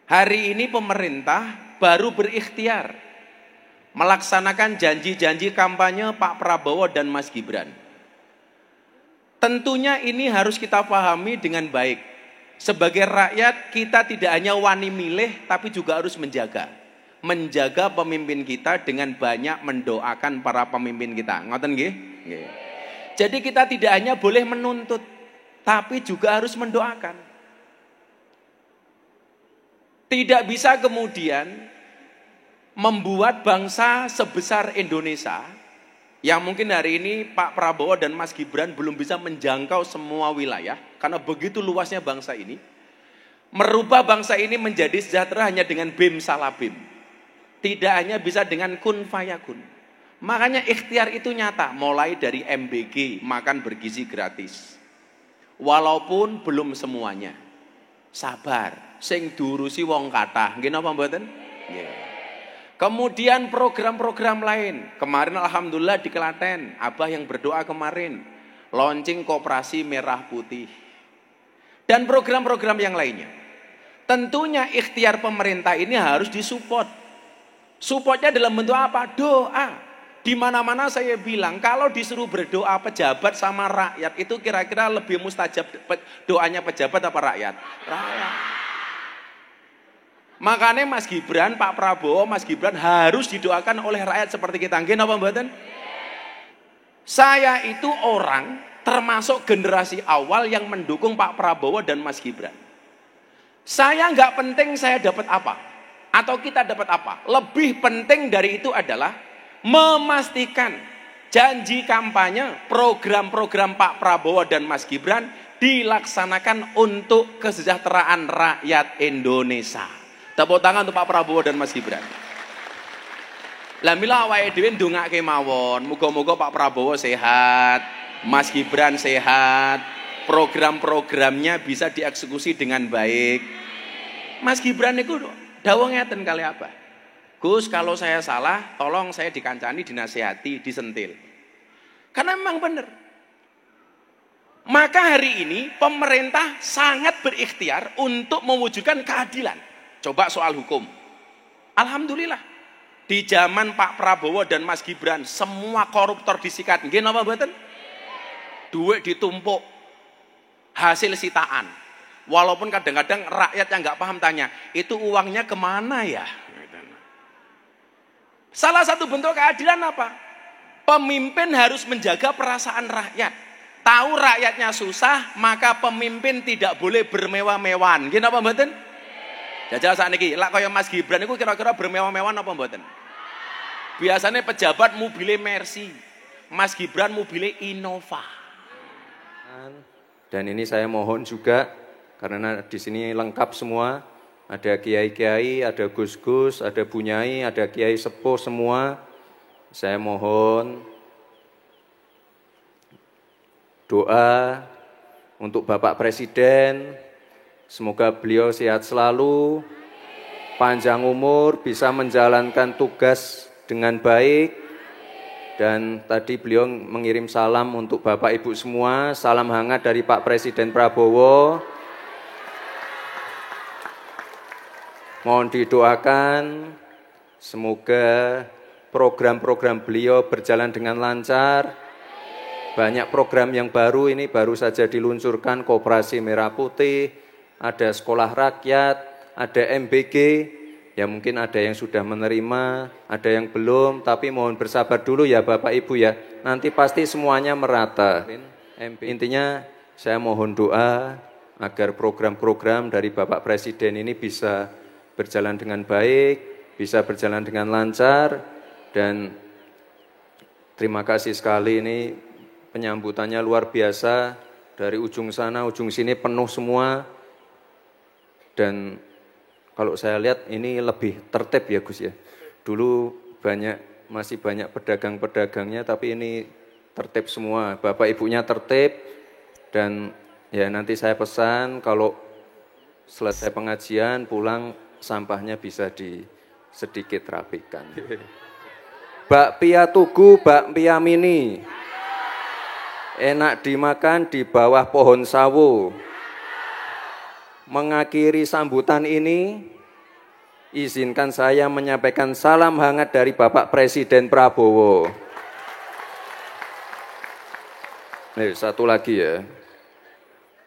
Hari ini pemerintah baru berikhtiar melaksanakan janji-janji kampanye Pak Prabowo dan Mas Gibran. Tentunya ini harus kita pahami dengan baik. Sebagai rakyat kita tidak hanya wani milih tapi juga harus menjaga pemimpin kita dengan banyak mendoakan para pemimpin kita. Ngoten nggih? Nggih. Jadi kita tidak hanya boleh menuntut tapi juga harus mendoakan. Tidak bisa kemudian membuat bangsa sebesar Indonesia yang mungkin hari ini Pak Prabowo dan Mas Gibran belum bisa menjangkau semua wilayah karena begitu luasnya bangsa ini, merubah bangsa ini menjadi sejahtera hanya dengan bim salah bim, tidak hanya bisa dengan kun fayakun. Makanya ikhtiar itu nyata, mulai dari MBG, makan bergizi gratis, walaupun belum semuanya. Sabar, sing diurusi wong kathah. Nggih napa mboten? Nggih. Kemudian program-program lain. Kemarin alhamdulillah di Klaten, Abah yang berdoa kemarin, launching koperasi merah putih. Dan program-program yang lainnya. Tentunya ikhtiar pemerintah ini harus disupport. Supportnya dalam bentuk apa? Doa. Di mana-mana saya bilang kalau disuruh berdoa pejabat sama rakyat itu kira-kira lebih mustajab doanya pejabat apa rakyat? Rakyat. Makanya Mas Gibran, Pak Prabowo, Mas Gibran harus didoakan oleh rakyat seperti kita. Nggih napa mboten? Saya itu orang termasuk generasi awal yang mendukung Pak Prabowo dan Mas Gibran. Saya nggak penting saya dapat apa atau kita dapat apa. Lebih penting dari itu adalah memastikan janji kampanye, program-program Pak Prabowo dan Mas Gibran dilaksanakan untuk kesejahteraan rakyat Indonesia. Tepuk tangan untuk Pak Prabowo dan Mas Gibran. Lah mila awake dhewe ndongake mawon, muga-muga Pak Prabowo sehat, Mas Gibran sehat, program-programnya bisa dieksekusi dengan baik. Mas Gibran niku dawuh ngeten kali apa? Gus, kalau saya salah, tolong saya dikancani, dinasihati, disentil. Karena memang benar. Maka hari ini pemerintah sangat berikhtiar untuk mewujudkan keadilan. Coba soal hukum. Alhamdulillah. Di zaman Pak Prabowo dan Mas Gibran, semua koruptor disikat. Nggih napa mboten? Duit ditumpuk. Hasil sitaan. Walaupun kadang-kadang rakyat yang nggak paham tanya, itu uangnya kemana ya? Salah satu bentuk keadilan apa? Pemimpin harus menjaga perasaan rakyat. Tahu rakyatnya susah, maka pemimpin tidak boleh bermewah-mewahan. Nggih napa mboten? Jajal sakniki, lak kaya Mas Gibran iku kira-kira bermewah-mewahan apa mboten? Biasanya pejabat mobilnya Mercy, Mas Gibran mobilnya Innova. Dan ini saya mohon juga karena di sini lengkap semua. Ada kiai-kiai, ada gus-gus, ada bunyai, ada kiai sepuh semua. Saya mohon doa untuk Bapak Presiden. Semoga beliau sehat selalu, panjang umur, bisa menjalankan tugas dengan baik. Dan tadi beliau mengirim salam untuk Bapak Ibu semua. Salam hangat dari Pak Presiden Prabowo. Mohon didoakan, semoga program-program beliau berjalan dengan lancar. Banyak program yang baru ini baru saja diluncurkan, Koperasi Merah Putih, ada Sekolah Rakyat, ada MBG, ya mungkin ada yang sudah menerima, ada yang belum, tapi mohon bersabar dulu ya Bapak Ibu ya, nanti pasti semuanya merata. Intinya saya mohon doa agar program-program dari Bapak Presiden ini bisa berjalan dengan baik, bisa berjalan dengan lancar, dan terima kasih sekali ini penyambutannya luar biasa, dari ujung sana, ujung sini penuh semua, dan kalau saya lihat ini lebih tertib ya Gus ya, dulu masih banyak pedagang-pedagangnya, tapi ini tertib semua, Bapak Ibunya tertib, dan ya nanti saya pesan kalau selesai pengajian pulang, sampahnya bisa sedikit rapikan. Bakpia Tugu, bakpia mini. Enak dimakan di bawah pohon sawo. Mengakhiri sambutan ini, Izinkan saya menyampaikan salam hangat dari Bapak Presiden Prabowo. Nih, satu lagi ya.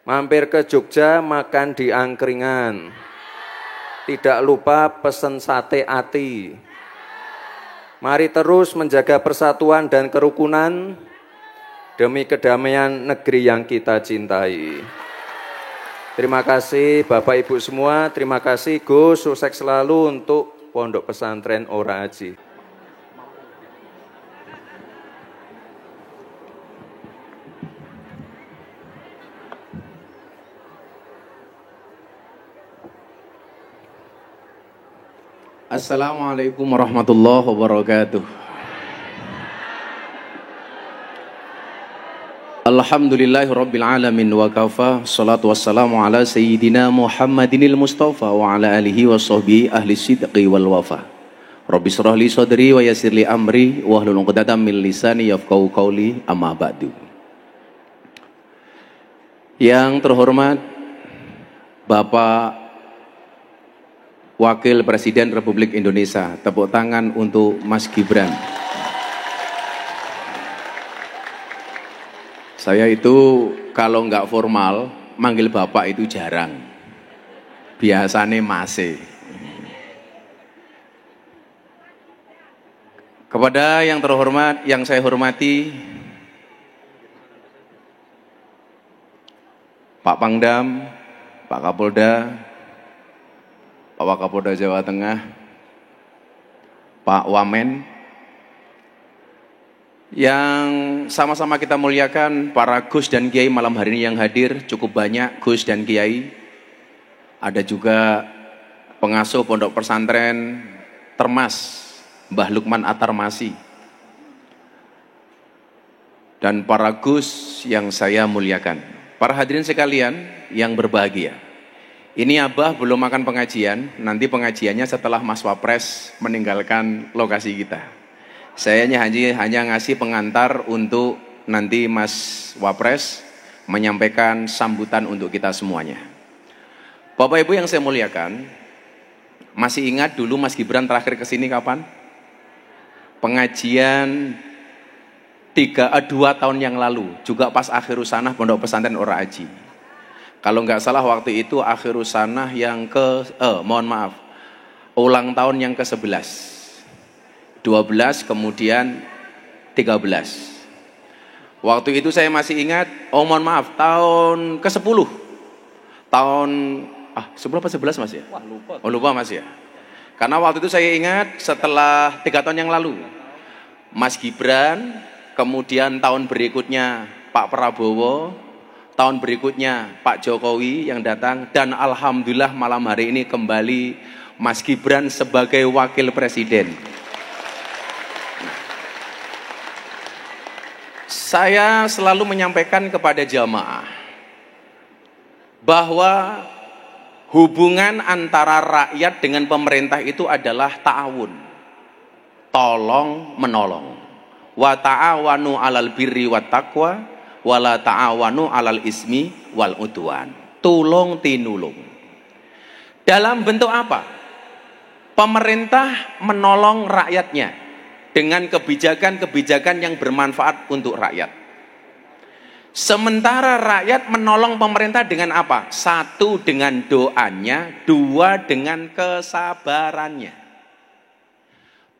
Mampir ke Jogja makan di angkringan. Tidak lupa pesen sate ati. Mari terus menjaga persatuan dan kerukunan demi kedamaian negeri yang kita cintai. Terima kasih Bapak Ibu semua, terima kasih Gus, sukses selalu untuk Pondok Pesantren Ora Aji. Assalamualaikum warahmatullahi wabarakatuh. Alhamdulillahirabbil alamin wa kafa, salatu wassalamu ala sayyidina Muhammadinil Mustafa wa ala alihi washabbihi ahli sidqi wal wafa. Rabbi shrah li sadri wa yassir li amri wahlul 'uqdatam min lisani yafqahu qawli, amma ba'du. Yang terhormat Bapak Wakil Presiden Republik Indonesia, tepuk tangan untuk Mas Gibran. Saya itu kalau nggak formal, manggil Bapak itu jarang. Biasanya masih. Kepada yang terhormat, yang saya hormati, Pak Pangdam, Pak Kapolda, Pak Wakapolda Jawa Tengah, Pak Wamen, yang sama-sama kita muliakan, para Gus dan Kiai malam hari ini yang hadir, cukup banyak Gus dan Kiai. Ada juga pengasuh Pondok Pesantren Termas, Mbah Lukman Atarmasi. Dan para Gus yang saya muliakan. Para hadirin sekalian yang berbahagia. Ini Abah belum makan pengajian, nanti pengajiannya setelah Mas Wapres meninggalkan lokasi kita. Saya hanya ngasih pengantar untuk nanti Mas Wapres menyampaikan sambutan untuk kita semuanya. Bapak Ibu yang saya muliakan, masih ingat dulu Mas Gibran terakhir ke sini kapan? Pengajian 2 tahun yang lalu, juga pas Akhirus Sanah Pondok Pesantren Ora Aji. Kalau nggak salah waktu itu Akhirus Sanah yang ulang tahun yang ke-11. 12 kemudian 13. Waktu itu saya masih ingat, tahun ke-10. Tahun 10 apa 11 Mas ya? Wah, lupa. Lupa Mas ya. Karena waktu itu saya ingat setelah 3 tahun yang lalu Mas Gibran, kemudian tahun berikutnya Pak Prabowo, tahun berikutnya Pak Jokowi yang datang, dan alhamdulillah malam hari ini kembali Mas Gibran sebagai wakil presiden. Saya selalu menyampaikan kepada jamaah bahwa hubungan antara rakyat dengan pemerintah itu adalah ta'awun, tolong menolong. Wa ta'awanu 'alal birri wat taqwa wala ta'awanu 'alal ismi wal udwan. Tulung tinulung. Dalam bentuk apa? Pemerintah menolong rakyatnya dengan kebijakan-kebijakan yang bermanfaat untuk rakyat. Sementara rakyat menolong pemerintah dengan apa? 1, dengan doanya, 2, dengan kesabarannya.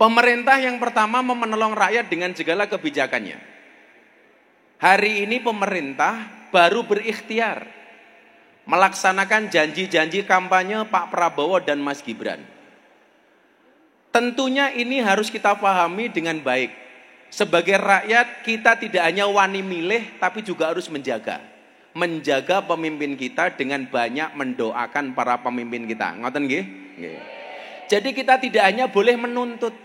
Pemerintah yang pertama menolong rakyat dengan segala kebijakannya. Hari ini pemerintah baru berikhtiar melaksanakan janji-janji kampanye Pak Prabowo dan Mas Gibran. Tentunya ini harus kita pahami dengan baik. Sebagai rakyat kita tidak hanya wani milih tapi juga harus menjaga pemimpin kita dengan banyak mendoakan para pemimpin kita. Ngoten nggih? Nggih. Jadi kita tidak hanya boleh menuntut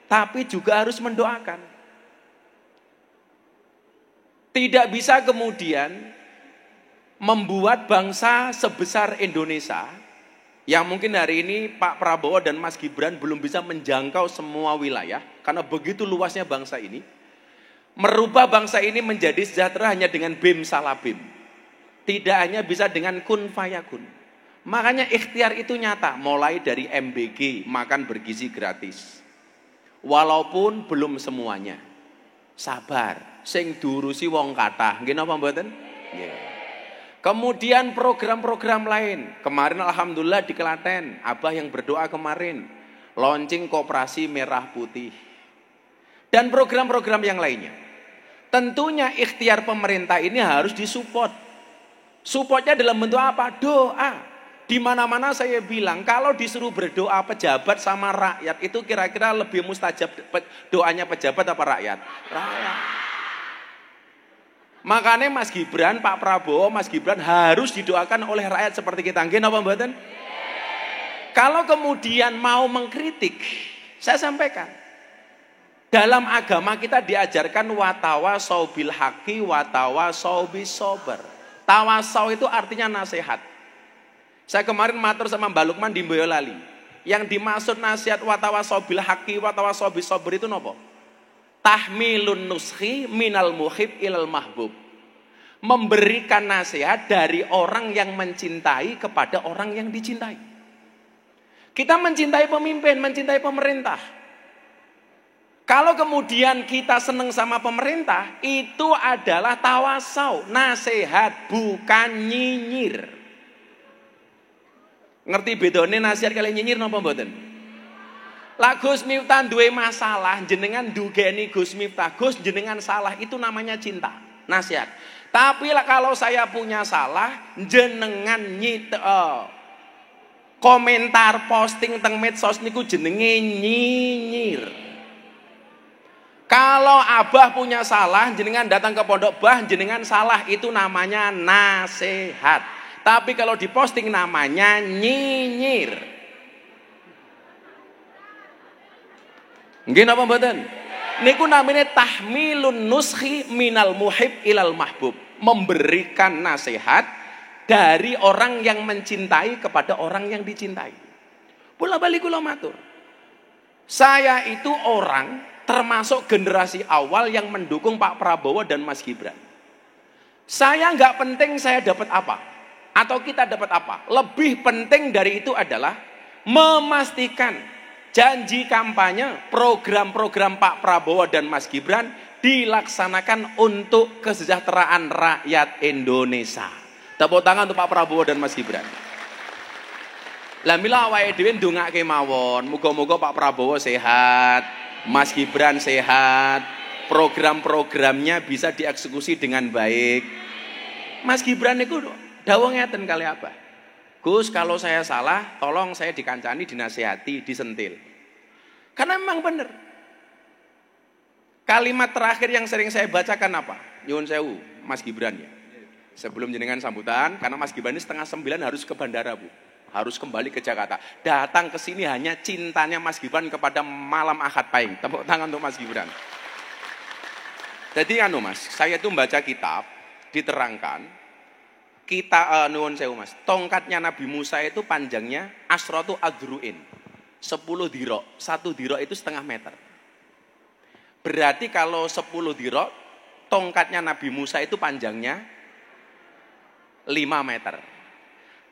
tapi juga harus mendoakan. Tidak bisa kemudian membuat bangsa sebesar Indonesia yang mungkin hari ini Pak Prabowo dan Mas Gibran belum bisa menjangkau semua wilayah karena begitu luasnya bangsa ini. Merubah bangsa ini menjadi sejahtera hanya dengan bim salah bim. Tidak hanya bisa dengan kun fayakun. Makanya ikhtiar itu nyata, mulai dari MBG, makan bergizi gratis. Walaupun belum semuanya. Sabar, sing diurusi wong kathah. Nggih napa mboten? Nggih. Kemudian program-program lain. Kemarin alhamdulillah di Klaten, Abah yang berdoa kemarin, launching koperasi merah putih. Dan program-program yang lainnya. Tentunya ikhtiar pemerintah ini harus disupport. Supportnya dalam bentuk apa? Doa. Di mana-mana saya bilang, kalau disuruh berdoa pejabat sama rakyat, itu kira-kira lebih mustajab doanya pejabat apa rakyat? Rakyat. Makanya Mas Gibran, Pak Prabowo, Mas Gibran harus didoakan oleh rakyat seperti kita. Nggih napa mboten? Kalau kemudian mau mengkritik, saya sampaikan. Dalam agama kita diajarkan watawasau bil haqi watawasau bis sabr. Tawasau itu artinya nasihat. Saya kemarin matur sama Mbak Lukman di Boyolali. Yang dimaksud nasihat watawasau bil haqi watawasau bis sabr itu napa? Tahmilun nuskhi minal muhib ilal mahbub. Memberikan nasihat dari orang yang mencintai kepada orang yang dicintai. Kita mencintai pemimpin, mencintai pemerintah. Kalau kemudian kita senang sama pemerintah, itu adalah tawasau, nasihat, bukan nyinyir. Ngerti bedone nasihat kalian nyinyir napa mboten? Lah Gus Miftah duwe masalah, jenengan dugeni Gus Miftah, Gus jenengan salah, itu namanya cinta, nasihat. Tapi lah kalau saya punya salah, jenengan komentar posting teng medsos niku jenenge nyinyir. Kalau Abah punya salah, jenengan datang ke pondok, Bah jenengan salah, itu namanya nasihat. Tapi kalau diposting namanya nyinyir. Nggih napa mboten? Niku namanya tahmilun nuskhi minal muhib ilal mahbub. Memberikan nasihat dari orang yang mencintai kepada orang yang dicintai. Bola balik kula matur. Saya itu orang termasuk generasi awal yang mendukung Pak Prabowo dan Mas Gibran. Saya nggak penting saya dapat apa. Atau kita dapat apa? Lebih penting dari itu adalah memastikan janji kampanye, program-program Pak Prabowo dan Mas Gibran dilaksanakan untuk kesejahteraan rakyat Indonesia. Tepuk tangan untuk Pak Prabowo dan Mas Gibran. Lah mila awake dhewe ndongake mawon, muga-muga Pak Prabowo sehat, Mas Gibran sehat, program-programnya bisa dieksekusi dengan baik. Mas Gibran niku dawuh ngeten kali apa? Gus, kalau saya salah, tolong saya dikancani, dinasihati, disentil. Karena memang benar. Kalimat terakhir yang sering saya bacakan apa? Nyuwun sewu, Mas Gibran ya. Sebelum jenengan sambutan, karena Mas Gibran ini 8:30 harus ke bandara, Bu. Harus kembali ke Jakarta. Datang ke sini hanya cintanya Mas Gibran kepada malam Ahad Pahing. Tepuk tangan untuk Mas Gibran. Jadi Mas, saya itu membaca kitab, diterangkan kita nuwun sewu Mas, tongkatnya Nabi Musa itu panjangnya asratu adruin, 10 dirok, 1 dirok itu setengah meter. Berarti kalau 10 dirok, tongkatnya Nabi Musa itu panjangnya 5 meter.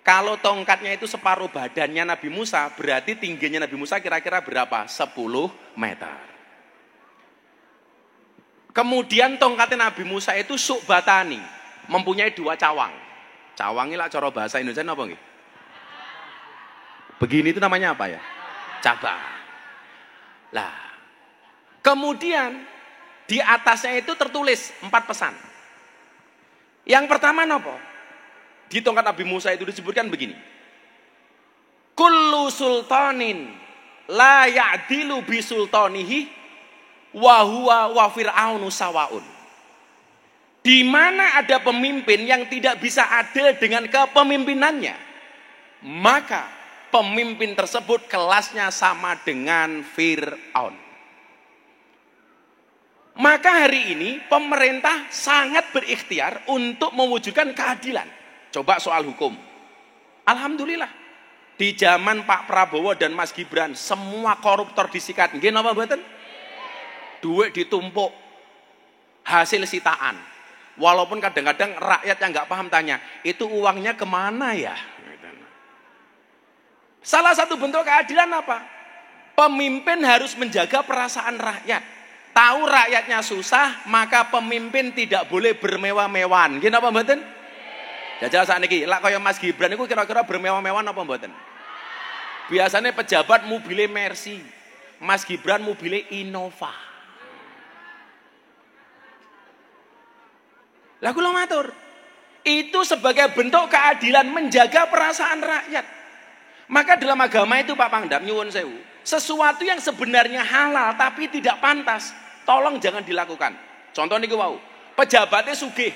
Kalau tongkatnya itu separuh badannya Nabi Musa, berarti tingginya Nabi Musa kira-kira berapa? 10 meter. Kemudian tongkatnya Nabi Musa itu su'batani, mempunyai 2 cawang. Cawangi lah cara bahasa Indonesia apa nggih? Begini itu namanya apa ya? Cabang. Lah, kemudian di atasnya itu tertulis 4 pesan. Yang pertama napa? Di tongkat Nabi Musa itu disebutkan begini. Kullu sultanin la ya'dilu bi sultanihi wa huwa wa fir'aunu sawaun. Di mana ada pemimpin yang tidak bisa adil dengan kepemimpinannya, maka pemimpin tersebut kelasnya sama dengan Fir'aun. Maka hari ini pemerintah sangat berikhtiar untuk mewujudkan keadilan. Coba soal hukum. Alhamdulillah. Di zaman Pak Prabowo dan Mas Gibran, semua koruptor disikat. Nggih napa mboten? Duit ditumpuk. Hasil sitaan. Walaupun kadang-kadang rakyat yang nggak paham tanya, itu uangnya kemana ya? Salah satu bentuk keadilan apa? Pemimpin harus menjaga perasaan rakyat. Tahu rakyatnya susah, maka pemimpin tidak boleh bermewah-mewahan. Gini apa mboten? Jajal saat ini, lah kaya Mas Gibran itu kira-kira bermewah-mewahan apa mboten? Biasanya pejabat mobilnya Mercy, Mas Gibran mobilnya Innova. Lah kula matur, itu sebagai bentuk keadilan menjaga perasaan rakyat. Maka dalam agama itu Pak Pangdam nyuwun sewu, sesuatu yang sebenarnya halal tapi tidak pantas, tolong jangan dilakukan. Contoh niku wau, pejabatnya sugih,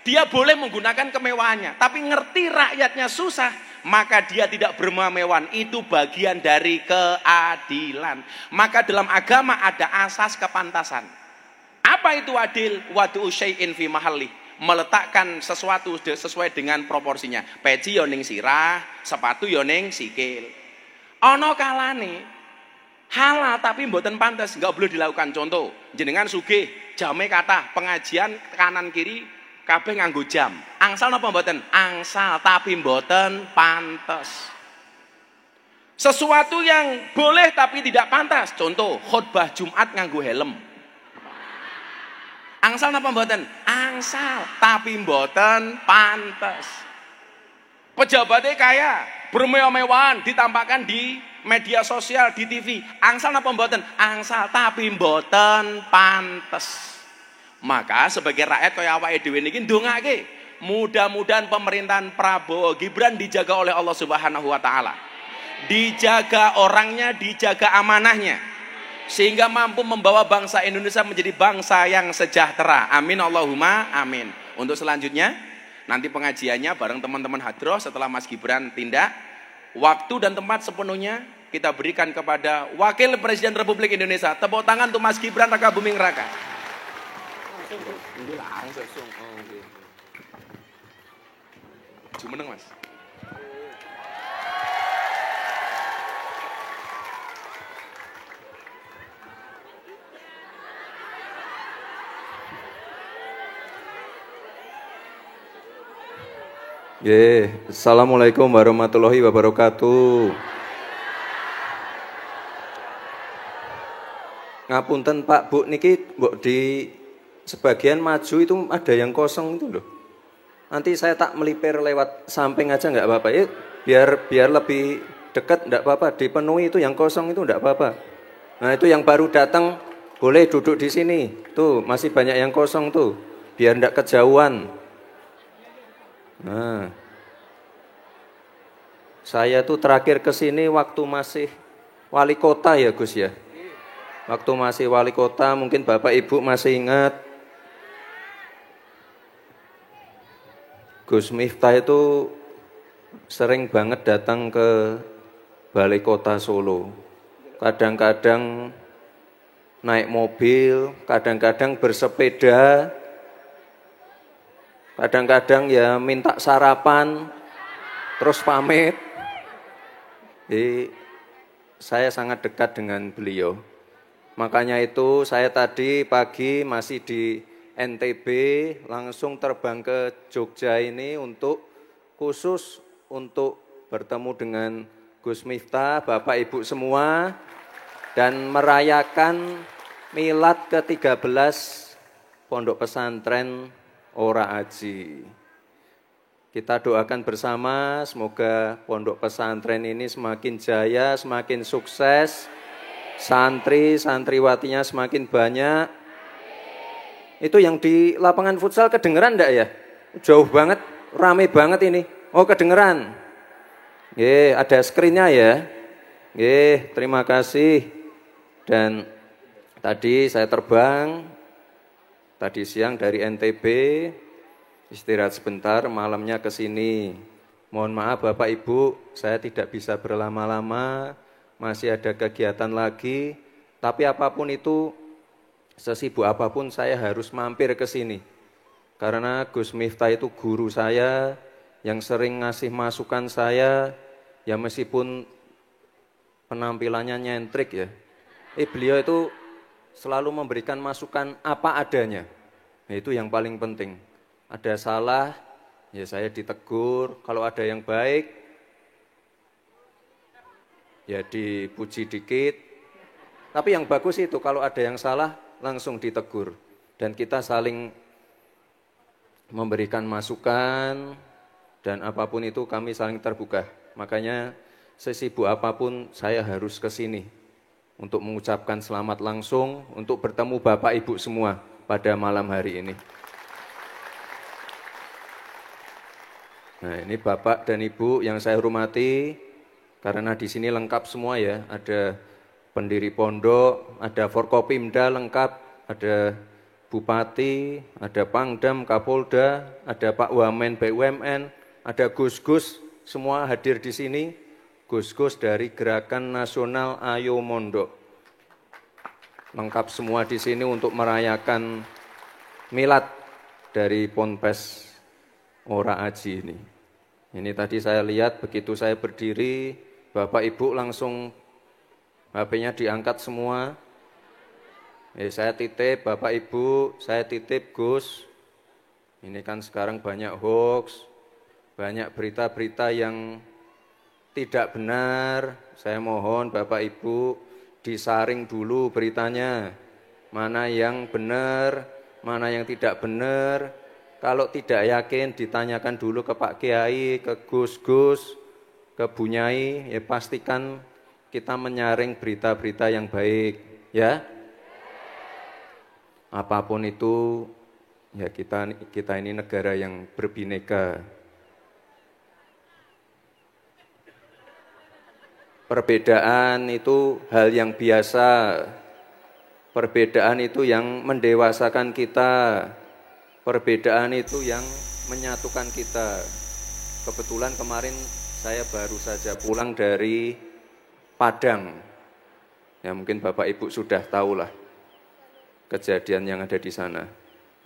dia boleh menggunakan kemewahannya, tapi ngerti rakyatnya susah, maka dia tidak bermewah-mewahan. Itu bagian dari keadilan. Maka dalam agama ada asas kepantasan. Apa itu adil? Wadu'u syai'in fi mahalli, meletakkan sesuatu sesuai dengan proporsinya. Peci yo ning sirah, sepatu yo ning sikil. Ana kalane halal tapi mboten pantas, enggak boleh dilakukan. Contoh, jenengan sugih, jame kathah, pengajian kanan kiri kabeh nganggo jam. Angsal napa mboten? Angsal tapi mboten pantes. Sesuatu yang boleh tapi tidak pantas. Contoh, khutbah Jumat nganggo helm. Angsal napa mboten? Angsal tapi mboten pantes. Pejabatnya kaya, bermewah-mewahan, ditampakkan di media sosial, di TV. Angsal napa mboten? Angsal tapi mboten pantes. Maka sebagai rakyat kaya awake dhewe niki ndongake, mudah-mudahan pemerintahan Prabowo Gibran dijaga oleh Allah Subhanahu wa taala. Dijaga orangnya, dijaga amanahnya, sehingga mampu membawa bangsa Indonesia menjadi bangsa yang sejahtera. Amin Allahumma amin. Untuk selanjutnya nanti pengajiannya bareng teman-teman hadroh setelah Mas Gibran tindak. Waktu dan tempat sepenuhnya kita berikan kepada Wakil Presiden Republik Indonesia. Tepuk tangan untuk Mas Gibran Raka Buming Raka. Jumeneng Mas. Assalamualaikum warahmatullahi wabarakatuh. Ngapunten Pak Bu, niki mbok di sebagian maju itu ada yang kosong itu loh. Nanti saya tak melipir lewat samping aja nggak apa-apa ya, biar lebih dekat nggak apa-apa, dipenuhi itu yang kosong itu nggak apa-apa. Nah itu yang baru datang boleh duduk di sini, tuh masih banyak yang kosong tuh, biar nggak kejauhan. Nah, saya tuh terakhir ke sini waktu masih wali kota ya Gus ya. Waktu masih wali kota mungkin Bapak Ibu masih ingat. Gus Miftah itu sering banget datang ke Balai Kota Solo. Kadang-kadang naik mobil, kadang-kadang bersepeda, kadang-kadang ya minta sarapan, terus pamit. Jadi saya sangat dekat dengan beliau. Makanya itu saya tadi pagi masih di NTB, langsung terbang ke Jogja ini khusus untuk bertemu dengan Gus Miftah, Bapak Ibu semua, dan merayakan milad ke-13 Pondok Pesantren Ora Aji. Kita doakan bersama semoga pondok pesantren ini semakin jaya, semakin sukses, santri-santriwatinya semakin banyak. Itu yang di lapangan futsal kedengeran enggak ya? Jauh banget, rame banget ini. Oh kedengeran. Ada skrinnya ya. Terima kasih. Dan tadi saya terbang, tadi siang dari NTB, istirahat sebentar, malamnya ke sini. Mohon maaf Bapak Ibu, saya tidak bisa berlama-lama, masih ada kegiatan lagi. Tapi apapun itu, sesibuk apapun saya harus mampir ke sini. Karena Gus Miftah itu guru saya, yang sering ngasih masukan saya, ya meskipun penampilannya nyentrik ya. Beliau itu selalu memberikan masukan apa adanya. Nah, itu yang paling penting. Ada salah, ya saya ditegur. Kalau ada yang baik, ya dipuji dikit. Tapi yang bagus itu kalau ada yang salah langsung ditegur. Dan kita saling memberikan masukan dan apapun itu kami saling terbuka. Makanya sesibuk apapun saya harus ke sini untuk mengucapkan selamat langsung, untuk bertemu Bapak Ibu semua pada malam hari ini. Nah, ini Bapak dan Ibu yang saya hormati, karena di sini lengkap semua ya, ada pendiri pondok, ada Forkopimda lengkap, ada Bupati, ada Pangdam, Kapolda, ada Pak Wamen BUMN, ada Gus-Gus, semua hadir di sini. Gus-Gus dari Gerakan Nasional Ayo Mondok. Lengkap semua di sini untuk merayakan milad dari Ponpes Ora Aji ini. Ini tadi saya lihat begitu saya berdiri, Bapak Ibu langsung HP-nya diangkat semua. Saya titip Bapak Ibu, saya titip Gus. Ini kan sekarang banyak hoax, banyak berita-berita yang tidak benar. Saya mohon Bapak Ibu disaring dulu beritanya. Mana yang benar, mana yang tidak benar. Kalau tidak yakin ditanyakan dulu ke Pak Kiai, ke Gus-Gus, ke Bu Nyai, ya pastikan kita menyaring berita-berita yang baik, ya. Apapun itu, ya kita ini negara yang berbineka. Perbedaan itu hal yang biasa. Perbedaan itu yang mendewasakan kita. Perbedaan itu yang menyatukan kita. Kebetulan kemarin saya baru saja pulang dari Padang. Ya mungkin Bapak Ibu sudah tahulah kejadian yang ada di sana.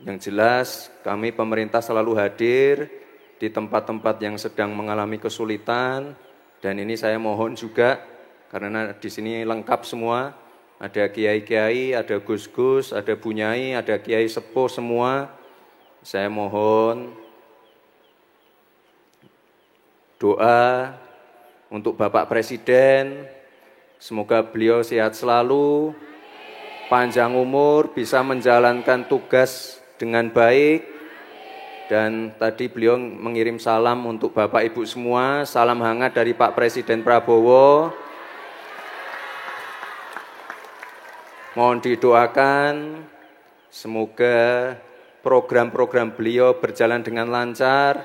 Yang jelas kami pemerintah selalu hadir di tempat-tempat yang sedang mengalami kesulitan. Dan ini saya mohon juga karena di sini lengkap semua. Ada kiai-kiai, ada gus-gus, ada Bu Nyai, ada kiai sepuh semua. Saya mohon doa untuk Bapak Presiden, semoga beliau sehat selalu, panjang umur, bisa menjalankan tugas dengan baik. Dan tadi beliau mengirim salam untuk Bapak Ibu semua, salam hangat dari Pak Presiden Prabowo. Mohon didoakan, semoga program-program beliau berjalan dengan lancar.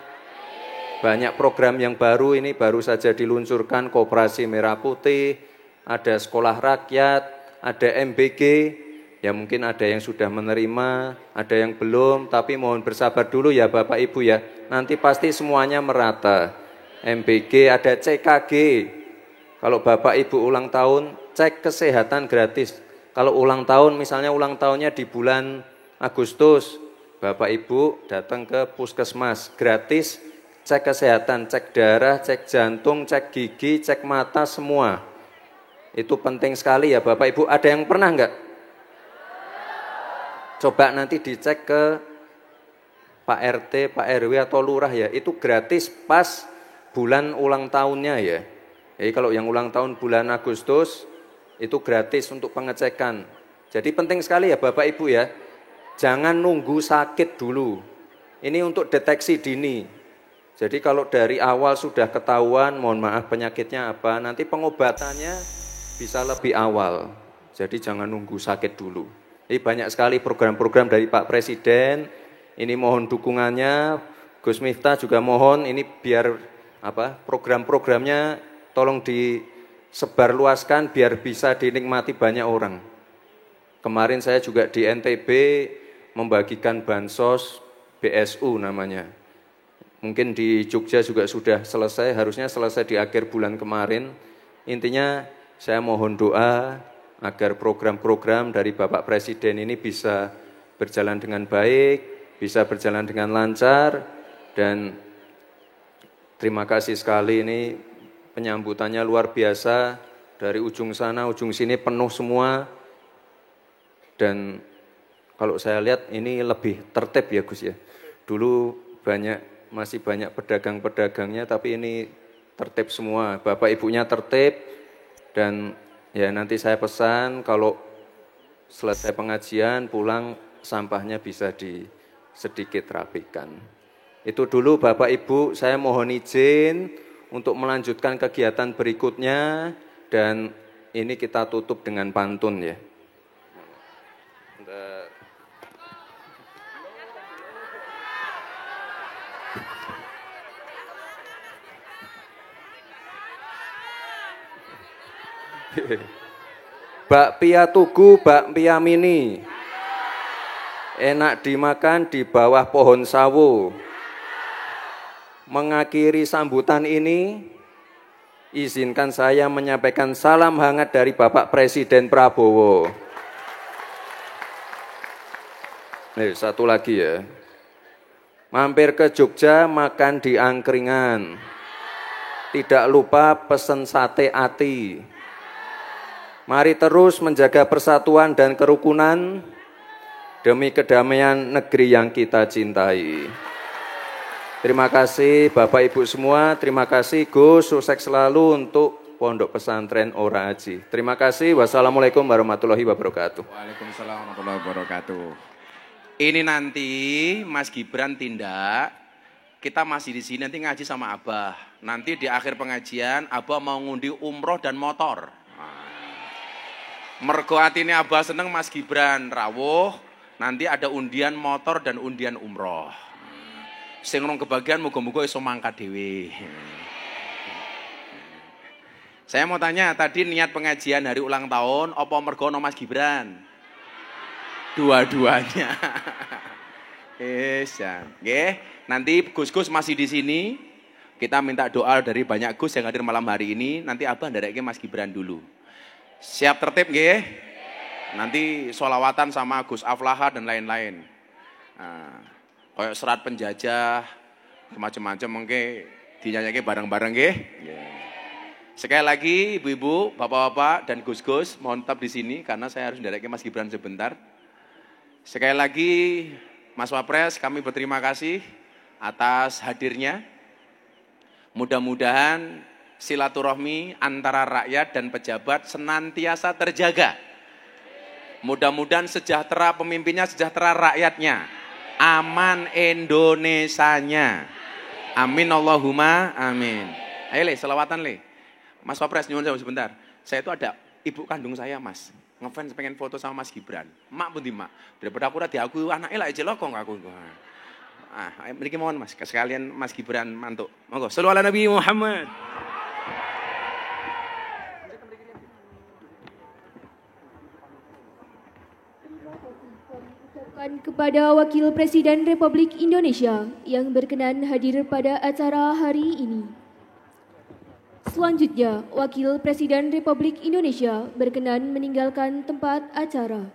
Banyak program yang baru ini baru saja diluncurkan, Koperasi Merah Putih, ada sekolah rakyat, ada MBG, ya mungkin ada yang sudah menerima, ada yang belum, tapi mohon bersabar dulu ya Bapak Ibu ya, nanti pasti semuanya merata. MBG, ada CKG, kalau Bapak Ibu ulang tahun, cek kesehatan gratis. Kalau ulang tahun, misalnya ulang tahunnya di bulan Agustus, Bapak Ibu datang ke puskesmas, gratis, cek kesehatan, cek darah, cek jantung, cek gigi, cek mata, semua. Itu penting sekali ya Bapak Ibu. Ada yang pernah enggak? Coba nanti dicek ke Pak RT, Pak RW atau lurah ya. Itu gratis pas bulan ulang tahunnya ya. Jadi kalau yang ulang tahun bulan Agustus, itu gratis untuk pengecekan. Jadi penting sekali ya Bapak Ibu ya. Jangan nunggu sakit dulu. Ini untuk deteksi dini. Jadi kalau dari awal sudah ketahuan, mohon maaf penyakitnya apa, nanti pengobatannya bisa lebih awal. Jadi jangan nunggu sakit dulu. Ini banyak sekali program-program dari Pak Presiden. Ini mohon dukungannya. Gus Miftah juga mohon ini biar program-programnya tolong disebarluaskan biar bisa dinikmati banyak orang. Kemarin saya juga di NTB membagikan bansos BSU namanya. Mungkin di Jogja juga sudah selesai, harusnya selesai di akhir bulan kemarin. Intinya saya mohon doa agar program-program dari Bapak Presiden ini bisa berjalan dengan baik, bisa berjalan dengan lancar, dan terima kasih sekali ini penyambutannya luar biasa, dari ujung sana, ujung sini penuh semua. Dan kalau saya lihat ini lebih tertib ya Gus ya. Dulu masih banyak pedagang-pedagangnya, tapi ini tertib semua. Bapak ibunya tertib, Dan ya nanti saya pesan kalau selesai pengajian pulang sampahnya bisa sedikit rapikan. Itu dulu Bapak Ibu, saya mohon izin untuk melanjutkan kegiatan berikutnya dan ini kita tutup dengan pantun ya. Bakpia Tugu, bakpia mini, enak dimakan di bawah pohon sawo. Mengakhiri sambutan ini, izinkan saya menyampaikan salam hangat dari Bapak Presiden Prabowo. Nih, satu lagi ya. Mampir ke Jogja makan di angkringan. Tidak lupa pesen sate ati. Mari terus menjaga persatuan dan kerukunan demi kedamaian negeri yang kita cintai. Terima kasih Bapak Ibu semua, terima kasih Gus, sukses selalu untuk Pondok Pesantren Ora Aji. Terima kasih, wassalamualaikum warahmatullahi wabarakatuh. Waalaikumsalam warahmatullahi wabarakatuh. Ini nanti Mas Gibran tindak, kita masih di sini nanti ngaji sama Abah. Nanti di akhir pengajian Abah mau ngundi umroh dan motor. Mergo atine Abah seneng Mas Gibran rawuh, nanti ada undian motor dan undian umroh. Sing rong kebagian muga-muga iso mangkat dhewe. Saya mau tanya, tadi niat pengajian hari ulang tahun apa mergo ono Mas Gibran? Dua-duanya. Ya. Nggih, nanti Gus-gus masih di sini. Kita minta doa dari banyak Gus yang hadir malam hari ini, nanti Abah ndareke Mas Gibran dulu. Siap tertib nggih? Nanti sholawatan sama Gus Aflaha dan lain-lain. Kayak serat penjajah, macam-macam mengke dinyanyake bareng-bareng nggih. Sekali lagi ibu-ibu, bapak-bapak dan Gus-gus mohon tetap di sini karena saya harus ndareke Mas Gibran sebentar. Sekali lagi Mas Wapres, kami berterima kasih atas hadirnya. Mudah-mudahan silaturahmi antara rakyat dan pejabat senantiasa terjaga. Mudah-mudahan sejahtera pemimpinnya, sejahtera rakyatnya. Aman Indonesianya. Amin Allahumma amin. Ayo le, selawatan le. Mas Wapres nyuwun sewu sebentar. Saya itu ada ibu kandung saya Mas. Ngefans pengen foto sama Mas Gibran. Mak pun di mak. Daripada aku diakui anaknya lah jelok kok aku. Mriki mohon Mas, sekalian Mas Gibran mantuk. Monggo, shollu ala Nabi Muhammad. Kepada Wakil Presiden Republik Indonesia yang berkenan hadir pada acara hari ini. Selanjutnya, Wakil Presiden Republik Indonesia berkenan meninggalkan tempat acara.